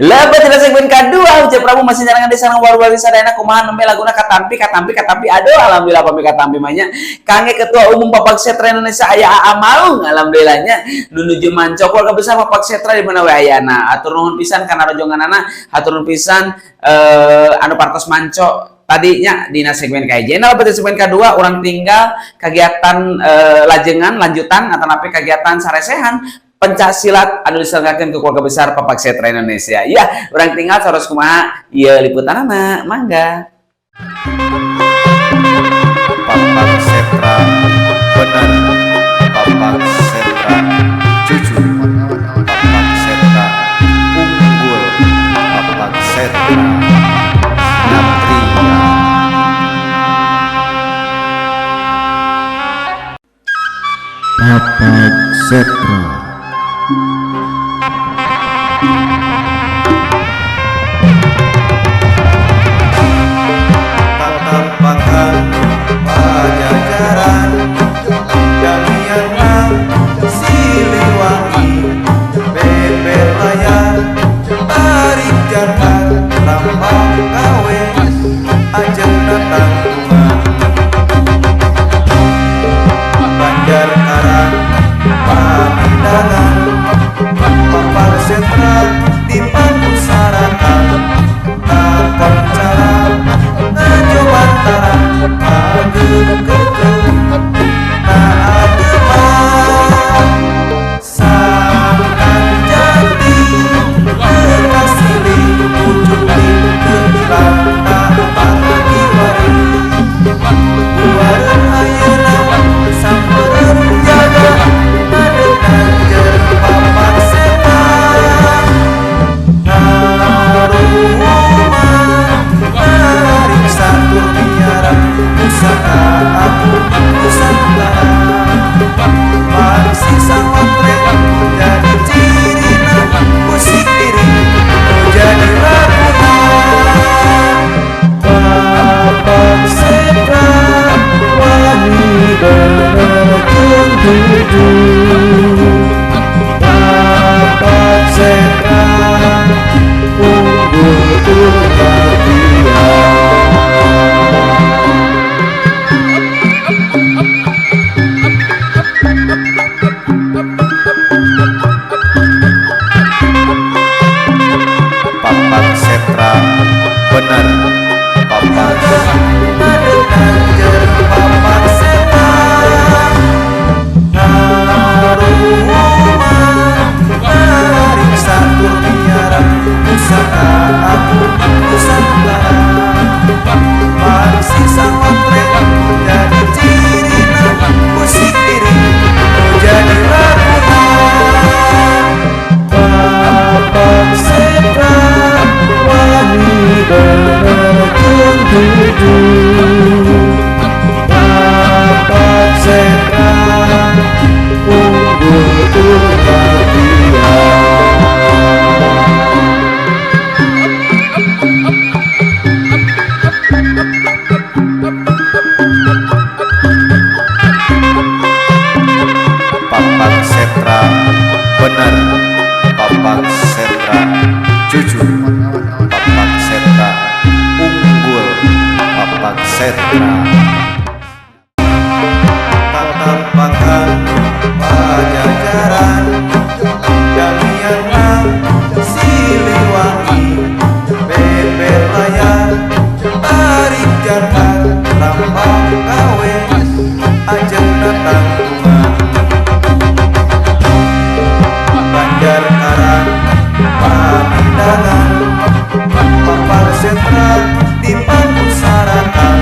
Lepas tidak segmen kedua, Ucap Prabu masih nyarangan di sana war-war sadayana kumaha nembe laguna katampi aduh alhamdulillah pami katampi manya kange ketua umum Papak Setra Indonesia aya Aa Maung alhamdulillahnya nuju mancok keluarga besar Papak Setra di mana we ayana atur nuhun pisan kana rojonganana atur nuhun pisan anu partos manco tadinya di segmen KJ. Nah, pada segmen kedua orang tinggal kegiatan lajengan lanjutan atau napi kegiatan saresehan pencaksilat anu diselenggarakan ke keluarga besar Papak Setra Indonesia. Ya, orang tinggal saros kumaha ieu liputanana mangga. Papak Setra benar, Papak Setra jujur, Papak Setra unggul, Papak Setra nyatria. Papak Setra tatapakan pajajaran Damianang Siliwangi beber layar tarik jalan lambang gawe ajeng datang bunga Banjar Karang Pamindangan Papak Setra dipangusarakan takon cara ngajobantara ageng-geng naademan sangkan jati kekasili ujung kehilang tak bagi wari buaran ayeuna sampereun jaga adegan jeung Papak Setra Pusaka aku Nusantara Masih sangotre jadi cirina musik diri jadi laguna Papak Setra wangi berjung jujur Papak Setra unggul bahagia Papak Setra benar, Papak adegan jeung Papak Setra ngaruman mariksa kurniara pusaka aku Nusantara masih sangotre jadi cirina musik diri jadi laguna Papak Setra wangi berjung jujur Papak Setra unggul bahagia Papak Setra benar, Papak Setra jujur, Papak Setra unggul, Papak Setra tatapakan pajajaran Damianang Siliwangi beber layar tarik jalan lambang gawe ajeng datang bunga Banjar Karang Pamindangan Papak Setra dipangusarakan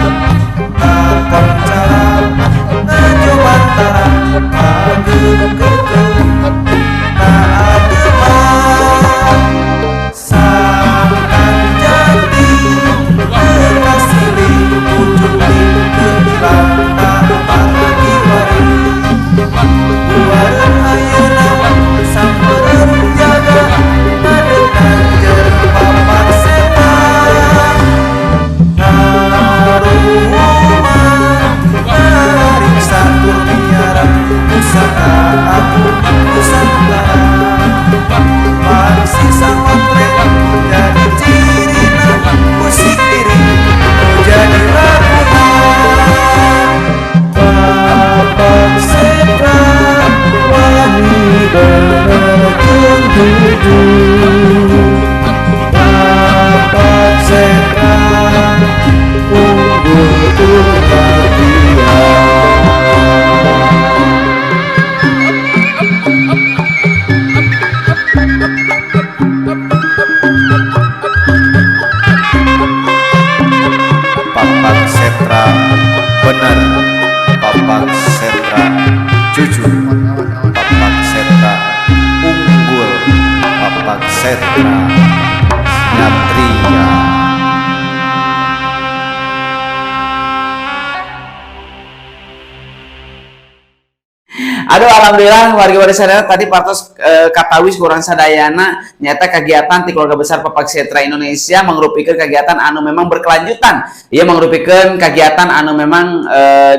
takon cara ngajobantara Papak Setra jujur, Papak Setra unggul, Papak Setra nyatria. Aduh, alhamdulillah warga sadaya tadi partos katawis kurang sadayana nyata kegiatan di keluarga besar Papak Setra Indonesia mengrupikan kegiatan anu memang berkelanjutan. Ia mengrupikan kegiatan anu memang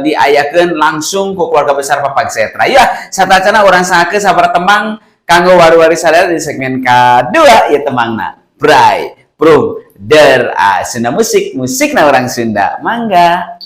diayakeun langsung ke keluarga besar Papak Setra. Ya, satacana urang sakeun sabar temang kanggo warga sadaya di segmen kedua ya temangna. Bray, Bro, Der, Sunda musik, musikna orang Sunda. Mangga.